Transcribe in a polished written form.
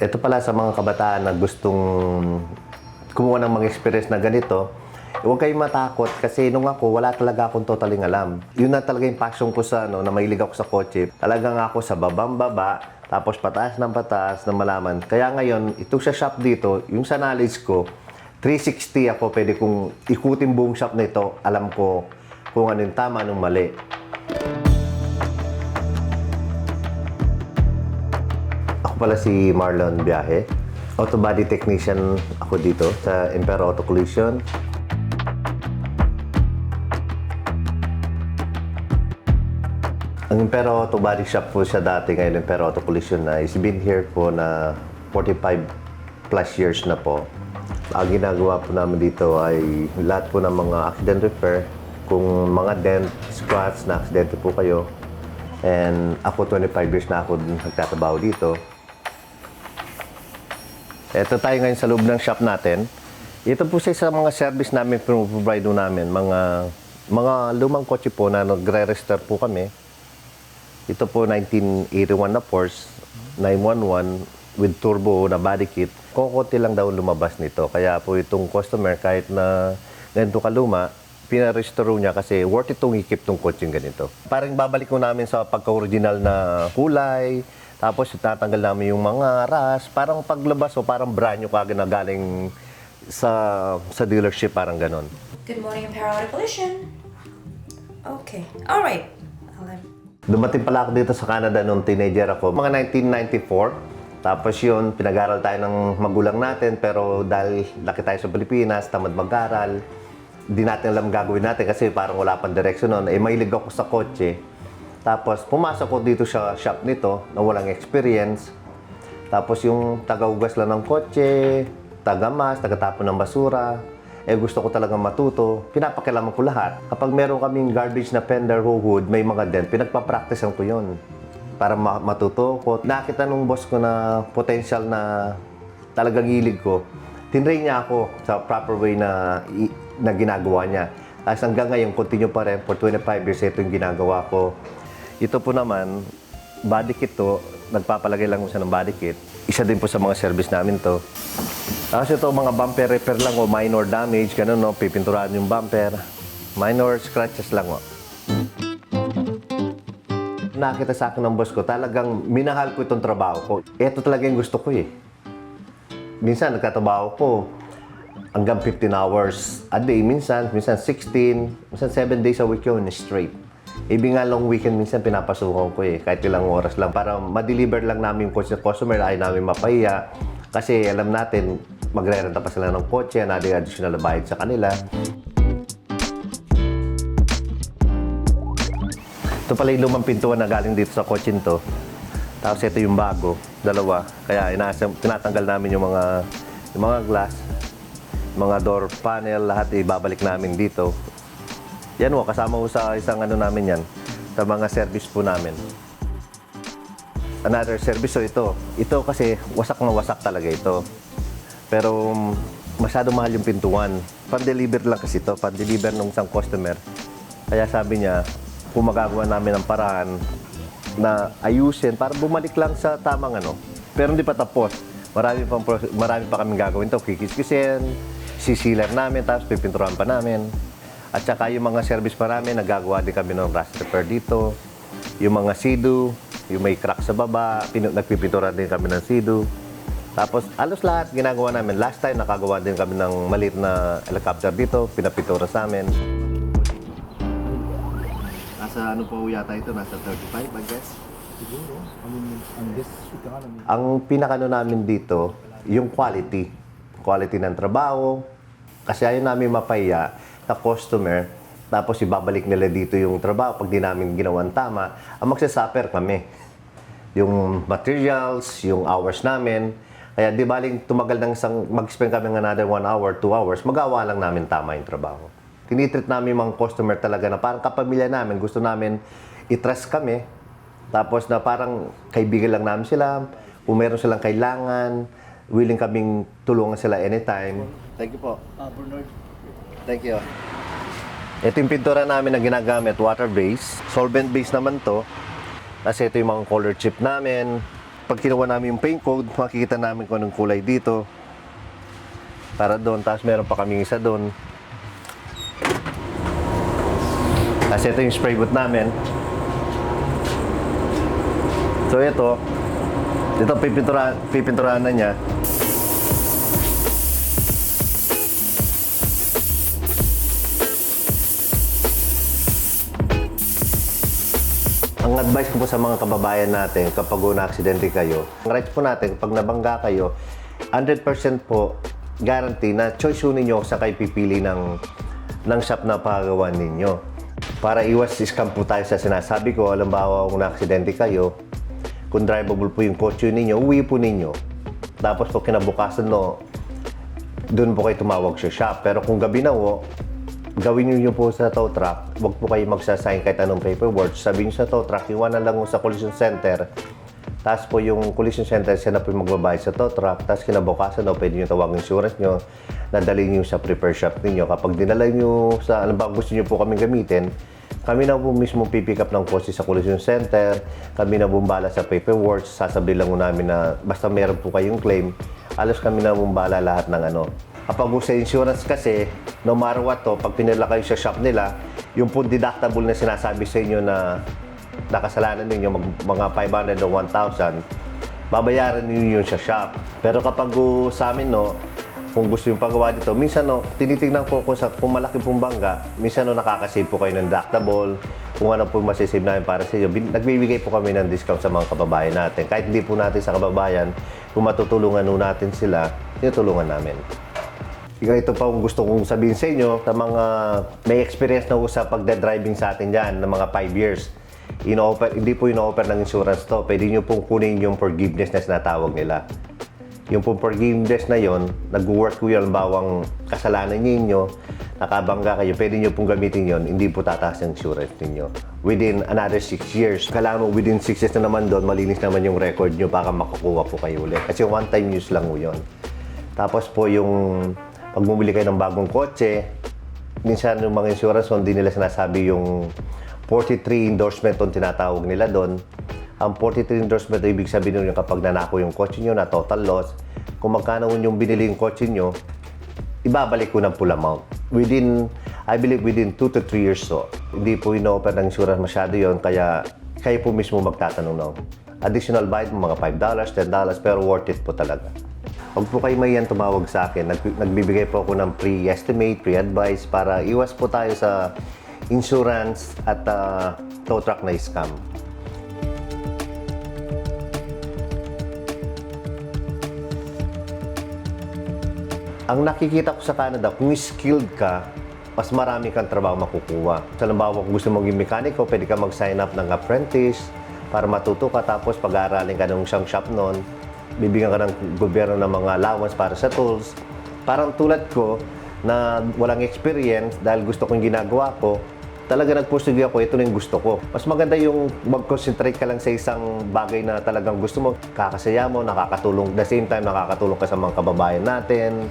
Ito pala sa mga kabataan na gustong kumuha ng mga experience na ganito, huwag kayong matakot kasi nung ako, wala talaga akong totaling alam. Yun na talaga yung passion ko sa na mahilig ako sa kotse. Talagang ako sa babang baba, tapos pataas ng pataas na malaman. Kaya ngayon, itong sa shop dito, yung sa knowledge ko, 360 ako, pwede kong ikutin buong shop na ito. Alam ko kung ano yung tama, anong mali. Ako pala si Marlon Biahe. Auto body technician ako dito sa Impero Auto Collision. Ang Impero Auto Body Shop po siya dati, ngayon Impero Auto Collision na. It's been here po na 45 plus years na po. Ang ginagawa po namin dito ay lahat po ng mga accident repair. Kung mga dent, scratch, na aksidente po kayo. And ako 25 years na ako nagtatrabaho dito. Ito tayo ngayon sa loob ng shop natin. Ito po sa mga service namin, provide namin. Mga lumang kotse po na nagre-register po kami. Ito po 1981 na Porsche 911 with turbo na body kit. Kukunti lang daw lumabas nito. Kaya po itong customer, kahit na ganito kaluma, pinaregister niya kasi worth itong i-keep itong kotse ganito. Parang babalik ko namin sa pagka-original na kulay. Tapos tatanggal namin yung mga ras, parang paglabas o parang brand new kagad na galing sa dealership, parang ganon. Good morning, Impero Auto Collision. Okay. Alright. Dumating pala ako dito sa Canada nung teenager ako, mga 1994. Tapos yun, pinag-aral tayo ng magulang natin, pero dahil laki tayo sa Pilipinas, tamad mag-aral, di natin alam gagawin natin kasi parang wala pang direksyon nun. Mahilig ako sa kotse. Tapos, pumasok ko dito sa shop nito na walang experience. Tapos, yung taga-ugas lang ng kotse, taga-mas, taga-tapon ng basura. Gusto ko talagang matuto. Pinapakialaman ko lahat. Kapag meron kaming garbage na fender hood, may mga dent, pinagpa-practicean ko yun. Para matuto ko. Nakita nung boss ko na potential na talagang hilig ko. Tinrain niya ako sa proper way na ginagawa niya. Tapos hanggang ngayon, continue pa rin. For 25 years, ito yung ginagawa ko. Ito po naman, body kit to. Nagpapalagay lang ko siya ng body kit. Isa din po sa mga service namin to. Tapos ito, mga bumper repair lang o minor damage, ganun, no? Pipinturahan yung bumper. Minor scratches lang, o. Nakita sa akin ng boss ko, talagang minahal ko itong trabaho ko. Ito talaga yung gusto ko, eh. Minsan, nagtatrabaho ko hanggang 15 hours a day. Minsan 16, minsan 7 days a week yun, straight. Ibig nga long weekend, minsan pinapasukan ko, eh. Kahit ilang oras lang para ma-deliver lang namin yung customer, ay namin mapahiya. Kasi alam natin, magre-renta pa sila ng kotse, na additional na bayad sa kanila. Ito pala yung lumang pintuan na galing dito sa kotse to. Tapos ito yung bago, dalawa. Kaya tinatanggal namin yung mga glass, mga door panel, lahat ibabalik namin dito. Yan o, kasama ko sa isang ano namin yan, sa mga service po namin. Another service, so ito kasi wasak na wasak talaga ito. Pero masyado mahal yung pintuan. Pan-deliver lang kasi ito, pan-deliver ng isang customer. Kaya sabi niya, kung magagawa namin ng paraan na ayusin para bumalik lang sa tamang ano. Pero hindi pa tapos. Marami pa kaming gagawin ito. Kikis-kisin, sisiler namin, tapos pipinturahan pa namin. At saka yung mga service pa namin, nagagawa din kami ng rust repair dito. Yung mga sidu, yung may crack sa baba, nagpipintura din kami ng sidu. Tapos, alos lahat ginagawa namin. Last time, nakagawa din kami ng maliit na helicopter dito, pinapintura sa amin. Nasa ano po yata ito? Nasa 35, I guess? Siguro. On this economy. Ang pinakano namin dito, yung quality. Quality ng trabaho. Kasi ayaw namin mapahiya na customer, tapos ibabalik nila dito yung trabaho pag di namin ginawan tama, ang magsasuffer kami. Yung materials, yung hours namin. Kaya di baling tumagal ng mag-spend kami ng another 1 hour, 2 hours, magawa lang namin tama yung trabaho. Tinitreat namin mga customer talaga na parang kapamilya namin. Gusto namin i-trust kami. Tapos na parang kaibigan lang namin sila. Kung meron silang kailangan, willing kaming tulungan sila anytime. Thank you po. Bernard. Thank you. Ito yung pintura namin na ginagamit, water-based. Solvent-based naman to. Kasi ito yung mga color chip namin. pag kinuha namin yung paint code, makikita namin kung anong kulay dito. Para doon, tapos meron pa kami isa doon. Tapos ito yung spray boot namin. So ito pipinturahan na niya. Ang advice ko po sa mga kababayan natin kapag na-aksidente kayo, ang rights po natin, kapag nabangga kayo, 100% po guarantee na choice po ninyo sa kayo pipili ng shop na pagagawa ninyo. Para iwas scam po tayo sa sinasabi ko, halimbawa kung na-aksidente kayo, kung drivable po yung kotse ninyo, uwi po ninyo. Tapos po kinabukasan, no, doon po kayo tumawag sa shop. Pero kung gabi na po, gawin niyo po sa tow truck, wag po kayo magsasign kahit anong paperwork. Sabihin niyo sa tow truck, iwanan lang mo sa collision center. Tapos po yung collision center, siya na po yung magbabayad sa tow truck. Tapos kinabukasan, no, pwede niyo tawagin insurance niyo, nadalhin niyo sa prepare shop niyo. Kapag dinala niyo sa, ano ba gusto niyo po kaming gamitin, kami na po mismo pipick up ng kotse sa collision center. Kami na bumbala sa paperwork. Sasabihin lang po namin na basta meron po kayong claim, alas kami na bumbala lahat ng ano. Kapag sa insurance kasi, no matter what to, pag pinila kayo sa shop nila, yung po deductible na sinasabi sa inyo na nakasalanan ninyo, mga 500 o 1,000, babayaran ninyo yun sa shop. Pero kapag sa amin, no, kung gusto yung pagawa dito, minsan no, tinitignan ko kung malaki pong bangga, minsan no, nakakasave po kayo ng deductible, kung ano po masisave namin para sa inyo. Nagbibigay po kami ng discount sa mga kababayan natin. Kahit hindi po natin sa kababayan, kung matutulungan no natin sila, tinutulungan namin. Ito pa kung gusto kong sabihin sa inyo, sa mga may experience na sa pagda-driving sa atin dyan, ng mga 5 years. Hindi po ino-offer ng insurance to. Pwede nyo pong kunin yung forgiveness na sinatawag nila. Yung pong forgiveness na yon, nag-work ko yung bawang kasalanan ninyo, nakabangga kayo, pwede nyo pong gamitin yon, hindi po tataas ang insurance ninyo. Within another 6 years. Kailangan mo within 6 years na naman doon, malinis naman yung record nyo para makakuha po kayo ulit. Kasi one-time use lang mo yun. Tapos po yung pag bumili kayo ng bagong kotse, minsan yung mga insurance, hindi nila sinasabi yung 43 endorsement on tinatawag nila doon. Ang 43 endorsement, ibig sabihin nyo kapag nanako yung kotse nyo na total loss, kung magkano yung binili yung kotse nyo, ibabalik ko ng full amount. I believe within 2 to 3 years so. Hindi po ino-offer ng insurance masyado yon, kaya kayo po mismo magtatanong ng additional bayad mo, mga $5, $10, pero worth it po talaga. Huwag po kayo mahiyan tumawag sa akin. Nagbibigay po ako ng pre-estimate, pre-advice para iwas po tayo sa insurance at tow truck na scam. Ang nakikita ko sa Canada, kung skilled ka, mas marami kang trabaho makukuha. Sa halimbawa, kung gusto mong maging mekaniko, pwede ka mag-sign up ng apprentice para matuto ka, tapos pag-aaralin ka ng isang shop noon, bibigyan ka ng gobyerno ng mga allowance para sa tools. Parang tulad ko na walang experience dahil gusto kong ginagawa ko, talaga nagpursige ako, ito na yung gusto ko. Mas maganda yung mag-concentrate ka lang sa isang bagay na talagang gusto mo, kakasaya mo, nakakatulong, the same time nakakatulong ka sa mga kababayan natin.